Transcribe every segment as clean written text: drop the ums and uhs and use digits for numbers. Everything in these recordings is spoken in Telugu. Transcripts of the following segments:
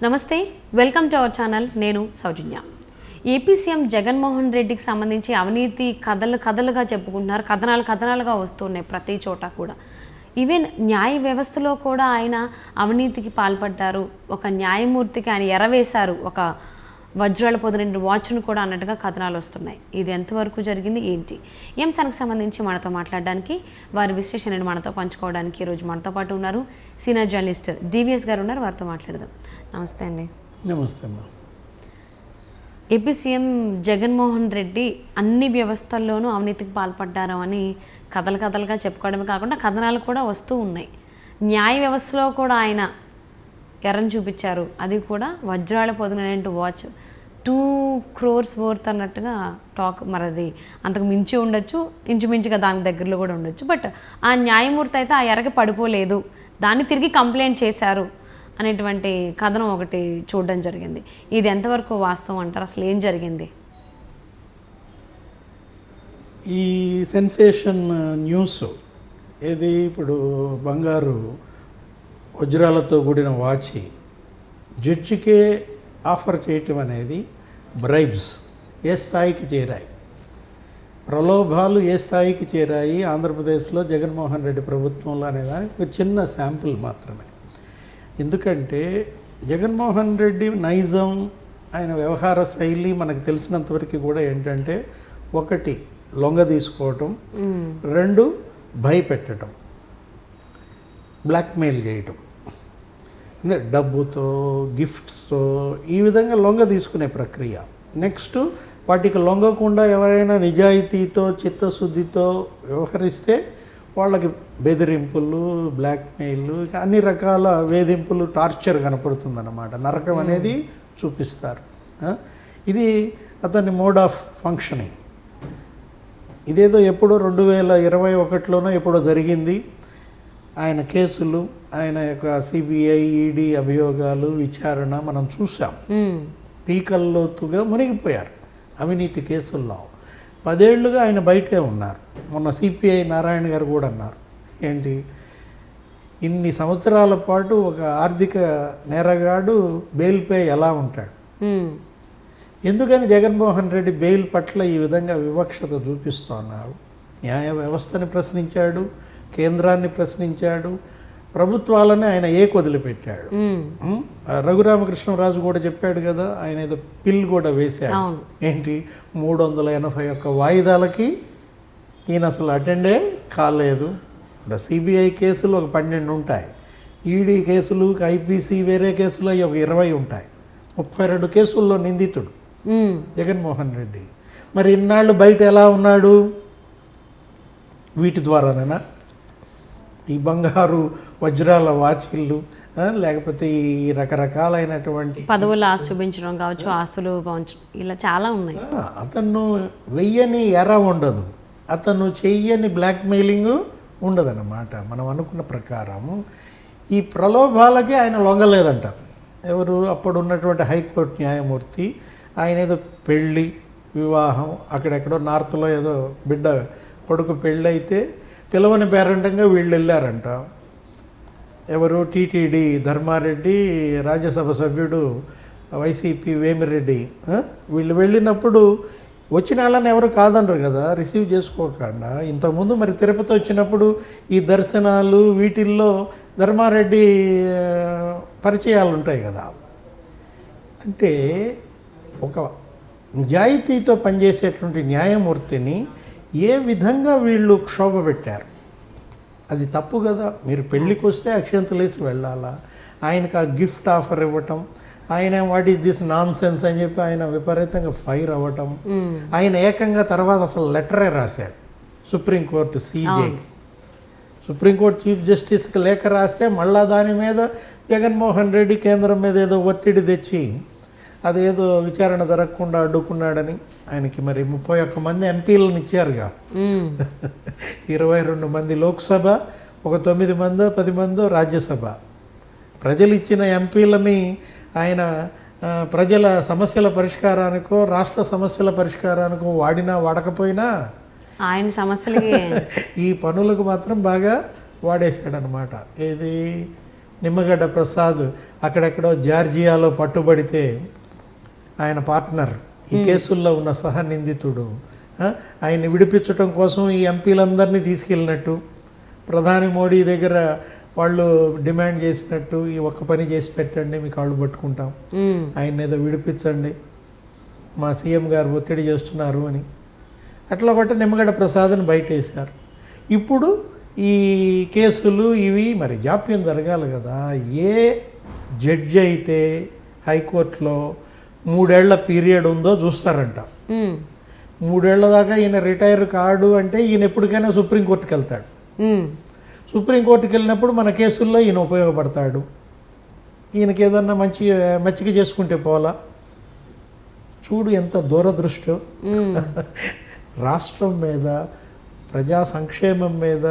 నమస్తే, వెల్కమ్ టు అవర్ ఛానల్. నేను సౌజన్య. ఏపీ సీఎం జగన్మోహన్ రెడ్డికి సంబంధించి అవినీతి కథలుగా చెప్పుకుంటున్నారు. కథనాలుగా వస్తున్నాయి ప్రతి చోట కూడా. ఈవెన్ న్యాయ వ్యవస్థలో కూడా ఆయన అవినీతికి పాల్పడ్డారు. ఒక న్యాయమూర్తికి ఆయన ఎరవేశారు, ఒక వజ్రాల పొదిన వాచ్ను కూడా అన్నట్టుగా కథనాలు వస్తున్నాయి. ఇది ఎంతవరకు జరిగింది, ఏంటి ఈ అంశానికి సంబంధించి మనతో మాట్లాడడానికి, వారి విశ్లేషణను మనతో పంచుకోవడానికి ఈరోజు మనతో పాటు ఉన్నారు సీనియర్ జర్నలిస్ట్ డివిఎస్ గారు ఉన్నారు. వారితో మాట్లాడదాం. నమస్తే అండి. నమస్తే అమ్మా. ఏపీ సీఎం జగన్మోహన్ రెడ్డి అన్ని వ్యవస్థల్లోనూ అవినీతికి పాల్పడ్డారు అని కథలుగా చెప్పుకోవడమే కాకుండా కథనాలు కూడా వస్తూ ఉన్నాయి. న్యాయ వ్యవస్థలో కూడా ఆయన ఎర్రని చూపించారు. అది కూడా వజ్రాల పొదిన వాచ్ 2 crores వర్త్ అన్నట్టుగా టాక్. మరి అది అంతకు మించి ఉండొచ్చు, ఇంచుమించుగా దానికి దగ్గరలో కూడా ఉండొచ్చు. బట్ ఆ న్యాయమూర్తి అయితే ఆ ఎరకి పడిపోలేదు, దాన్ని తిరిగి కంప్లైంట్ చేశారు అనేటువంటి కథనం ఒకటి చూడడం జరిగింది. ఇది ఎంతవరకు వాస్తవం అంటారు? అసలు ఏం జరిగింది? ఈ సెన్సేషన్ న్యూస్ ఏది ఇప్పుడు బంగారు వజ్రాలతో కూడిన వాచి జడ్జికే ఆఫర్ చేయటం అనేది బ్రైబ్స్ ఏ స్థాయికి చేరాయి, ప్రలోభాలు ఏ స్థాయికి చేరాయి ఆంధ్రప్రదేశ్లో జగన్మోహన్ రెడ్డి ప్రభుత్వంలో అనేదానికి ఒక చిన్న శాంపిల్ మాత్రమే. ఎందుకంటే జగన్మోహన్ రెడ్డి నైజం, ఆయన వ్యవహార శైలి మనకు తెలిసినంతవరకు కూడా ఏంటంటే, 1 లొంగ తీసుకోవటం, 2 భయపెట్టడం, బ్లాక్మెయిల్ చేయటం, అంటే డబ్బుతో గిఫ్ట్స్తో ఈ విధంగా లొంగ తీసుకునే ప్రక్రియ. నెక్స్ట్ వాటికి లొంగకుండా ఎవరైనా నిజాయితీతో చిత్తశుద్ధితో వ్యవహరిస్తే వాళ్ళకి బెదిరింపులు, బ్లాక్మెయిల్, అన్ని రకాల వేధింపులు, టార్చర్ కనపడుతుందన్నమాట. నరకం అనేది చూపిస్తారు. ఇది అతని మోడ్ ఆఫ్ ఫంక్షనింగ్. ఇదేదో ఎప్పుడో 2021లోనో ఎప్పుడో జరిగింది. ఆయన కేసులు, ఆయన యొక్క సిబిఐ, ఈడీ అభియోగాలు, విచారణ మనం చూసాం. పీకల్లోతుగా మునిగిపోయారు అవినీతి కేసుల్లో. 10 ఏళ్లుగా ఆయన బయటే ఉన్నారు. మొన్న సిపిఐ నారాయణ గారు కూడా అన్నారు, ఏంటి ఇన్ని సంవత్సరాల పాటు ఒక ఆర్థిక నేరగాడు బెయిల్పై ఎలా ఉంటాడు? ఎందుకని జగన్మోహన్ రెడ్డి బెయిల్ పట్ల ఈ విధంగా వివక్షత చూపిస్తున్నారు? న్యాయ వ్యవస్థని ప్రశ్నించాడు, కేంద్రాన్ని ప్రశ్నించాడు, ప్రభుత్వాలని ఆయన వదిలిపెట్టాడు. రఘురామకృష్ణరాజు కూడా చెప్పాడు కదా, ఆయన ఏదో పిల్ కూడా వేశాడు. ఏంటి 381 వాయిదాలకి ఈయన అసలు అటెండే కాలేదు. ఇప్పుడు సిబిఐ కేసులు ఒక 12 ఉంటాయి, ఈడీ కేసులు, ఐపీసీ వేరే కేసులు ఒక 20 ఉంటాయి. 32 కేసుల్లో నిందితుడు జగన్మోహన్ రెడ్డి. మరి ఇన్నాళ్ళు బయట ఎలా ఉన్నాడు? వీటి ద్వారానేనా? ఈ బంగారు వజ్రాల వాచీళ్ళు, లేకపోతే ఈ రకరకాలైనటువంటి పదవులు ఆస్తి చూపించడం కావచ్చు, ఆస్తులు ఇలా చాలా ఉన్నాయి. అతను వెయ్యని ఎర ఉండదు, అతను చెయ్యని బ్లాక్మెయిలింగ్ ఉండదన్నమాట. మనం అనుకున్న ప్రకారము ఈ ప్రలోభాలకి ఆయన లొంగలేదంట. ఎవరు? అప్పుడు ఉన్నటువంటి హైకోర్టు న్యాయమూర్తి. ఆయన ఏదో పెళ్ళి, వివాహం, అక్కడెక్కడో నార్త్లో ఏదో బిడ్డ కొడుకు పెళ్ళి అయితే పిలవని పేరంటంగా వీళ్ళు వెళ్ళారంట. ఎవరు? టీటీడీ ధర్మారెడ్డి, రాజ్యసభ సభ్యుడు వైసీపీ వేమిరెడ్డి. వీళ్ళు వెళ్ళినప్పుడు వచ్చిన వాళ్ళని ఎవరు కాదనరు కదా, రిసీవ్ చేసుకోకుండా. ఇంతకుముందు మరి తిరుపతి వచ్చినప్పుడు ఈ దర్శనాలు వీటిల్లో ధర్మారెడ్డి పరిచయాలు ఉంటాయి కదా. అంటే ఒక నిజాయితీతో పనిచేసేటువంటి న్యాయమూర్తిని ఏ విధంగా వీళ్ళు క్షోభ పెట్టారు? అది తప్పు కదా. మీరు పెళ్ళికి వస్తే అక్షంతలేసి వెళ్ళాలా? ఆయనకు ఆ గిఫ్ట్ ఆఫర్ ఇవ్వటం, ఆయన what is this non sense అని చెప్పి ఆయన విపరీతంగా ఫైర్ అవ్వటం. ఆయన ఏకంగా తర్వాత అసలు లెటరే రాశాడు సుప్రీంకోర్టు సీజేకి. సుప్రీంకోర్టు చీఫ్ జస్టిస్కి లేఖ రాస్తే మళ్ళా దాని మీద జగన్మోహన్ రెడ్డి కేంద్రం మీద ఏదో ఒత్తిడి తెచ్చి అదేదో విచారణ జరగకుండా అడ్డుకున్నాడని. ఆయనకి మరి 31 మంది ఎంపీలను ఇచ్చారుగా, 22 మంది లోక్సభ, ఒక 9 మందో 10 మందో రాజ్యసభ. ప్రజలు ఇచ్చిన ఎంపీలని ఆయన ప్రజల సమస్యల పరిష్కారానికో రాష్ట్ర సమస్యల పరిష్కారానికో వాడినా వాడకపోయినా ఆయన సమస్యలకి ఈ పనులకు మాత్రం బాగా వాడేశాడనమాట. ఏది నిమ్మగడ్డ ప్రసాద్ అక్కడెక్కడో జార్జియాలో పట్టుబడితే ఆయన పార్ట్నర్ ఈ కేసుల్లో ఉన్న సహనిందితుడు ఆయన్ని విడిపించడం కోసం ఈ ఎంపీలందరినీ తీసుకెళ్ళినట్టు ప్రధాని మోడీ దగ్గర వాళ్ళు డిమాండ్ చేసినట్టు ఈ ఒక్క పని చేసి పెట్టండి మీ కాళ్ళు పట్టుకుంటాం, ఆయన ఏదో విడిపించండి, మా సీఎం గారు ఒత్తిడి చేస్తున్నారు అని అట్లా ఒకటి నిమ్మగడ్డ ప్రసాద్ని బయటేశారు. ఇప్పుడు ఈ కేసులు ఇవి మరి జాప్యం జరగాలి కదా. ఏ జడ్జి అయితే హైకోర్టులో 3 ఏళ్ల పీరియడ్ ఉందో చూస్తారంట. 3 ఏళ్ల దాకా ఈయన రిటైర్ కాడు అంటే ఈయన ఎప్పటికైనా సుప్రీంకోర్టుకి వెళ్తాడు. సుప్రీంకోర్టుకి వెళ్ళినప్పుడు మన కేసుల్లో ఈయన ఉపయోగపడతాడు. ఈయనకి ఏదన్నా మచ్చిక చేసుకుంటే పోలా. చూడు ఎంత దూరదృష్టో. రాష్ట్రం మీద, ప్రజా సంక్షేమం మీద,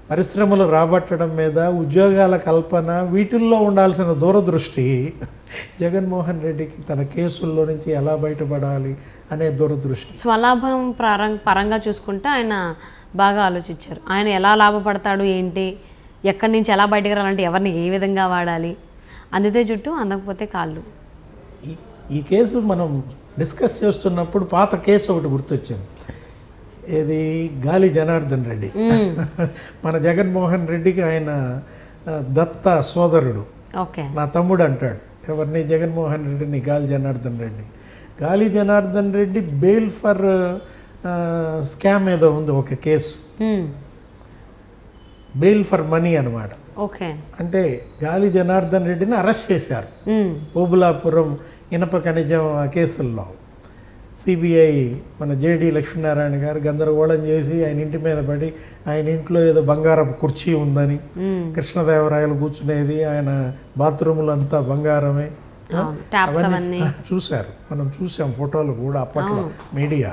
పరిశ్రమలు రాబట్టడం మీద, ఉద్యోగాల కల్పన, వీటిల్లో ఉండాల్సిన దూరదృష్టి జగన్మోహన్ రెడ్డికి తన కేసుల్లో నుంచి ఎలా బయటపడాలి అనే దూరదృష్టి. స్వలాభం పరంగా చూసుకుంటే ఆయన బాగా ఆలోచించారు. ఆయన ఎలా లాభపడతాడు, ఏంటి, ఎక్కడి నుంచి ఎలా బయటకు రావాలంటే ఎవరిని ఏ విధంగా వాడాలి, అందితే జుట్టు అందకపోతే కాళ్ళు. ఈ కేసు మనం డిస్కస్ చేస్తున్నప్పుడు పాత కేసు ఒకటి గుర్తొచ్చింది. ఏది గాలి జనార్దన్ రెడ్డి. మన జగన్మోహన్ రెడ్డికి ఆయన దత్త సోదరుడు, నా తమ్ముడు అంటాడు. ఎవరిని? జగన్మోహన్ రెడ్డిని, గాలి జనార్దన్ రెడ్డి. గాలి Janardhan Reddy bail for scam ఏదో ఉంది ఒక కేసు, బెయిల్ ఫర్ మనీ అనమాట. అంటే గాలి జనార్దన్ రెడ్డిని అరెస్ట్ చేశారు ఓబులాపురం ఇనప ఖనిజం ఆ కేసుల్లో. సిబిఐ మన జేడి లక్ష్మీనారాయణ గారు గందరగోళం చేసి ఆయన ఇంటి మీద పడి, ఆయన ఇంట్లో ఏదో బంగారపు కుర్చీ ఉందని, కృష్ణదేవరాయలు కూర్చునేది, ఆయన బాత్రూములు అంతా బంగారమే, అవన్నీ చూశారు. మనం చూసాం ఫోటోలు కూడా అప్పట్లో మీడియా.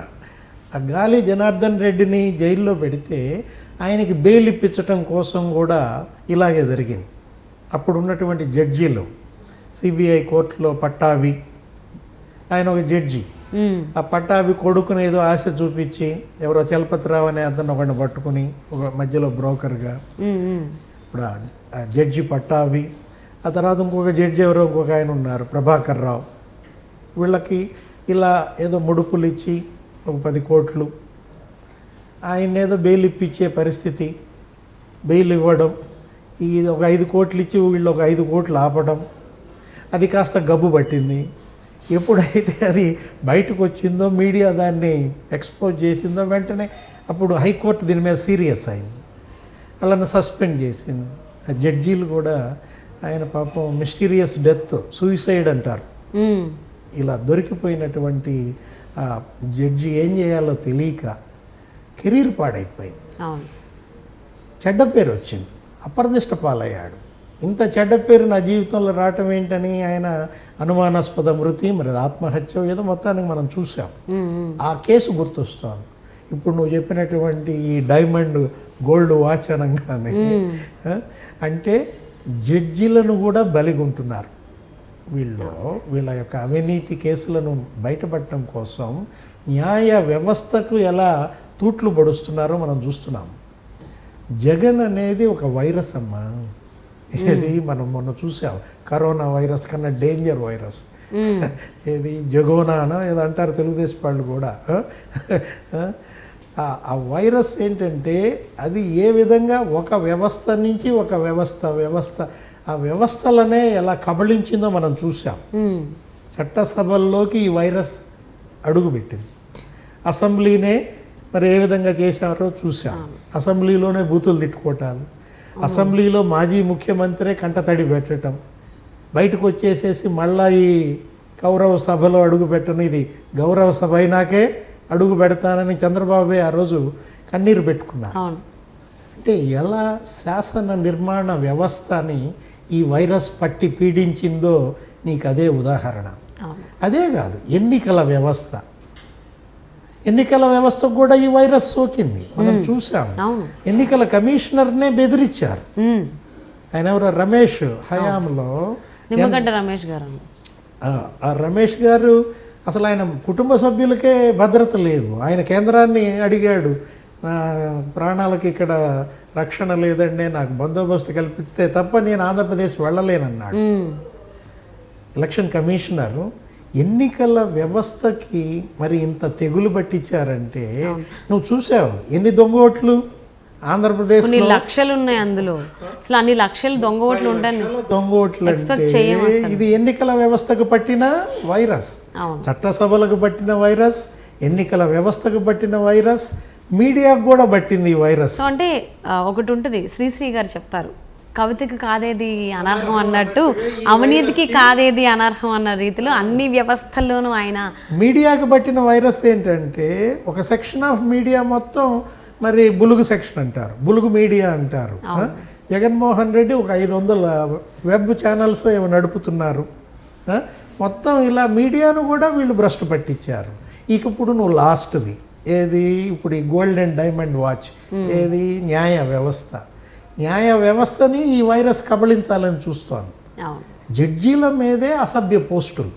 ఆ గాలి జనార్దన్ రెడ్డిని జైల్లో పెడితే ఆయనకి బెయిల్ ఇప్పించటం కోసం కూడా ఇలాగే జరిగింది. అప్పుడు ఉన్నటువంటి జడ్జీలు, సిబిఐ కోర్టులో పట్టాభి, ఆయన ఒక జడ్జి. ఆ పట్టాభి కొడుకుని ఏదో ఆశ చూపించి ఎవరో చలపతిరావు అనే అతను ఒకరిని పట్టుకుని ఒక మధ్యలో బ్రోకర్గా, ఇప్పుడు ఆ జడ్జి పట్టాభి, ఆ తర్వాత ఇంకొక జడ్జి ఎవరో ఇంకొక ఆయన ఉన్నారు ప్రభాకర్ రావు. వీళ్ళకి ఇలా ఏదో ముడుపులు ఇచ్చి ఒక 10 కోట్లు ఆయన ఏదో బెయిల్ ఇప్పించే పరిస్థితి, బెయిల్ ఇవ్వడం, ఇది ఒక 5 కోట్లు ఇచ్చి వీళ్ళు ఒక 5 కోట్లు ఆపడం, అది కాస్త గబ్బు పట్టింది. ఎప్పుడైతే అది బయటకు వచ్చిందో, మీడియా దాన్ని ఎక్స్పోజ్ చేసిందో, వెంటనే అప్పుడు హైకోర్టు దీని మీద సీరియస్ అయింది, వాళ్ళని సస్పెండ్ చేసింది. ఆ జడ్జీలు కూడా ఆయన పాపం మిస్టీరియస్ డెత్, సూసైడ్ అంటారు, ఇలా దొరికిపోయినటువంటి ఆ జడ్జి ఏం చేయాలో తెలియక కెరీర్ పాడైపోయింది, చెడ్డ పేరు వచ్చింది, అప్రదిష్ట పాలయ్యాడు. ఇంత చెడ్డ పేరు నా జీవితంలో రావటం ఏంటని ఆయన అనుమానాస్పద మృతి, మరి ఆత్మహత్య ఏదో మొత్తానికి మనం చూసాం. ఆ కేసు గుర్తొస్తోంది ఇప్పుడు నువ్వు చెప్పినటువంటి ఈ డైమండ్ గోల్డ్ వాచ్ అనగానే. అంటే జడ్జీలను కూడా బలిగుంటున్నారు వీళ్ళ యొక్క అవినీతి కేసులను బయటపడటం కోసం న్యాయ వ్యవస్థకు ఎలా తూట్లు పడుస్తున్నారో మనం చూస్తున్నాం. జగన్ అనేది ఒక వైరస్ అమ్మా. ఏది మనం మొన్న చూసాం, కరోనా వైరస్ కన్నా డేంజర్ వైరస్. ఏది జగోనానో ఏదో అంటారు తెలుగుదేశం వాళ్ళు కూడా. ఆ వైరస్ ఏంటంటే అది ఏ విధంగా ఒక వ్యవస్థ నుంచి ఒక వ్యవస్థ ఆ వ్యవస్థలనే ఎలా కబళించిందో మనం చూసాం. చట్టసభల్లోకి ఈ వైరస్ అడుగుపెట్టింది. అసెంబ్లీనే మరి ఏ విధంగా చేశారో చూసాం. అసెంబ్లీలోనే బూతులు తిట్టుకోవటాలు, అసెంబ్లీలో మాజీ ముఖ్యమంత్రే కంటతడి పెట్టడం, బయటకు వచ్చేసేసి మళ్ళా ఈ గౌరవ సభలో అడుగు పెట్టను, ఇది గౌరవ సభ అయినాకే అడుగు పెడతానని చంద్రబాబు ఆ రోజు కన్నీరు పెట్టుకున్నారు. అంటే ఎలా శాసన నిర్మాణ వ్యవస్థని ఈ వైరస్ పట్టి పీడించిందో నీకు అదే ఉదాహరణ. అదే కాదు, ఎన్నికల వ్యవస్థకు కూడా ఈ వైరస్ సోకింది, మనం చూసాం. ఎన్నికల కమిషనర్నే బెదిరించారు. ఆయన ఎవరో రమేష్ హయాంలో, ఆ రమేష్ గారు అసలు ఆయన కుటుంబ సభ్యులకే భద్రత లేదు. ఆయన కేంద్రాన్ని అడిగాడు, నా ప్రాణాలకు ఇక్కడ రక్షణ లేదండి, నాకు బందోబస్తు కల్పిస్తే తప్ప నేను ఆంధ్రప్రదేశ్ వెళ్ళలేనన్నాడు. ఎలక్షన్ కమిషనర్ ఎన్నికల వ్యవస్థకి మరి ఇంత తెగులు పట్టించారంటే, నువ్వు చూసావు ఎన్ని దొంగ ఓట్లు ఆంధ్రప్రదేశ్ కొన్ని లక్షలు ఉన్నాయి అందులో. అసలు అన్ని లక్షలు దొంగ ఓట్లు ఉంటాయి. దొంగ ఓట్లు అంటే ఇది ఎన్నికల వ్యవస్థకు పట్టిన వైరస్, చట్టసభలకు పట్టిన వైరస్, ఎన్నికల వ్యవస్థకు పట్టిన వైరస్, మీడియాకు కూడా పట్టింది ఈ వైరస్. సో అంటే ఒకటి ఉంటుంది, శ్రీశ్రీ గారు చెప్తారు, కవితకి కాదేది అనర్హం అన్నట్టు అవినీతికి కాదేది అనర్హం అన్న రీతిలో అన్ని వ్యవస్థల్లోనూ ఆయన. మీడియాకు పట్టిన వైరస్ ఏంటంటే, ఒక సెక్షన్ ఆఫ్ మీడియా మొత్తం మరి బులుగు సెక్షన్ అంటారు, బులుగు మీడియా అంటారు. జగన్మోహన్ రెడ్డి ఒక 500 వెబ్ ఛానల్స్ ఏమో నడుపుతున్నారు. మొత్తం ఇలా మీడియాను కూడా వీళ్ళు భ్రష్టు పట్టించారు. ఇక ఇప్పుడు నువ్వు లాస్ట్ది ఏది, ఇప్పుడు ఈ గోల్డ్ అండ్ డైమండ్ వాచ్ ఏది, న్యాయ వ్యవస్థ. న్యాయ వ్యవస్థని ఈ వైరస్ కబళించాలని చూస్తోంది. జడ్జీల మీదే అసభ్య పోస్టులు.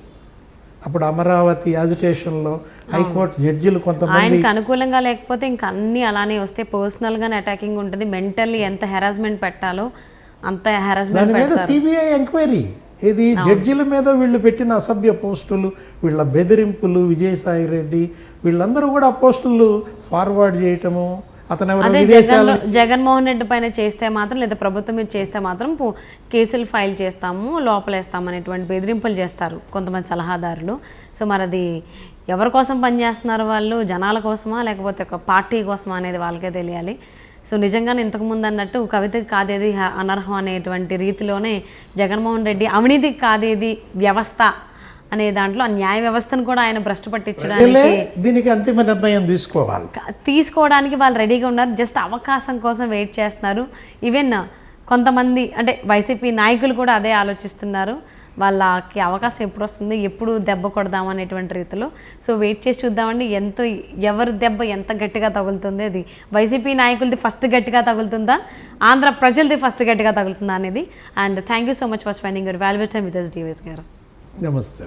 అప్పుడు అమరావతి యాజిటేషన్లో హైకోర్టు జడ్జీలు కొంతమంది ఆయనకు అనుకూలంగా లేకపోతే ఇంకా అన్నీ అలానే వస్తే పర్సనల్గానే అటాకింగ్ ఉంటుంది. మెంటల్లీ ఎంత హెరాస్మెంట్ పెట్టాలో అంత హెరాస్మెంట్. దాని మీద సిబిఐ ఎంక్వైరీ. ఇది జడ్జీల మీద వీళ్ళు పెట్టిన అసభ్య పోస్టులు, వీళ్ళ బెదిరింపులు, విజయసాయి రెడ్డి వీళ్ళందరూ కూడా ఆ పోస్టులు ఫార్వర్డ్ చేయటము. అతను జగన్మోహన్ రెడ్డి పైన చేస్తే మాత్రం, లేదా ప్రభుత్వం మీద చేస్తే మాత్రం కేసులు ఫైల్ చేస్తాము, లోపలేస్తాము అనేటువంటి బెదిరింపులు చేస్తారు కొంతమంది సలహాదారులు. సో మరి అది ఎవరి కోసం పనిచేస్తున్నారు వాళ్ళు, జనాల కోసమా లేకపోతే ఒక పార్టీ కోసమా అనేది వాళ్ళకే తెలియాలి. సో నిజంగానే ఇంతకుముందు అన్నట్టు కవితకి కాదేది అనర్హం అనేటువంటి రీతిలోనే జగన్మోహన్ రెడ్డి అవినీతికి కాదేది వ్యవస్థ అనే దాంట్లో న్యాయ వ్యవస్థను కూడా ఆయన భ్రష్టు పట్టించడానికి, దీనికి అంతిమ నిర్ణయం తీసుకోవడానికి వాళ్ళు రెడీగా ఉన్నారు. జస్ట్ అవకాశం కోసం వెయిట్ చేస్తున్నారు. ఈవెన్ కొంతమంది అంటే వైసీపీ నాయకులు కూడా అదే ఆలోచిస్తున్నారు, వాళ్ళకి అవకాశం ఎప్పుడు వస్తుంది, ఎప్పుడు దెబ్బ కొడదాం అనేటువంటి రీతిలో. సో వెయిట్ చేసి చూద్దామండి ఎవరి దెబ్బ ఎంత గట్టిగా తగులుతుంది. అది వైసీపీ నాయకులది ఫస్ట్ గట్టిగా తగులుతుందా, ఆంధ్ర ప్రజలది ఫస్ట్ గట్టిగా తగులుతుందా అనేది. And thank you so much for spending your valuable time with us, DVS గారు. నమస్తే.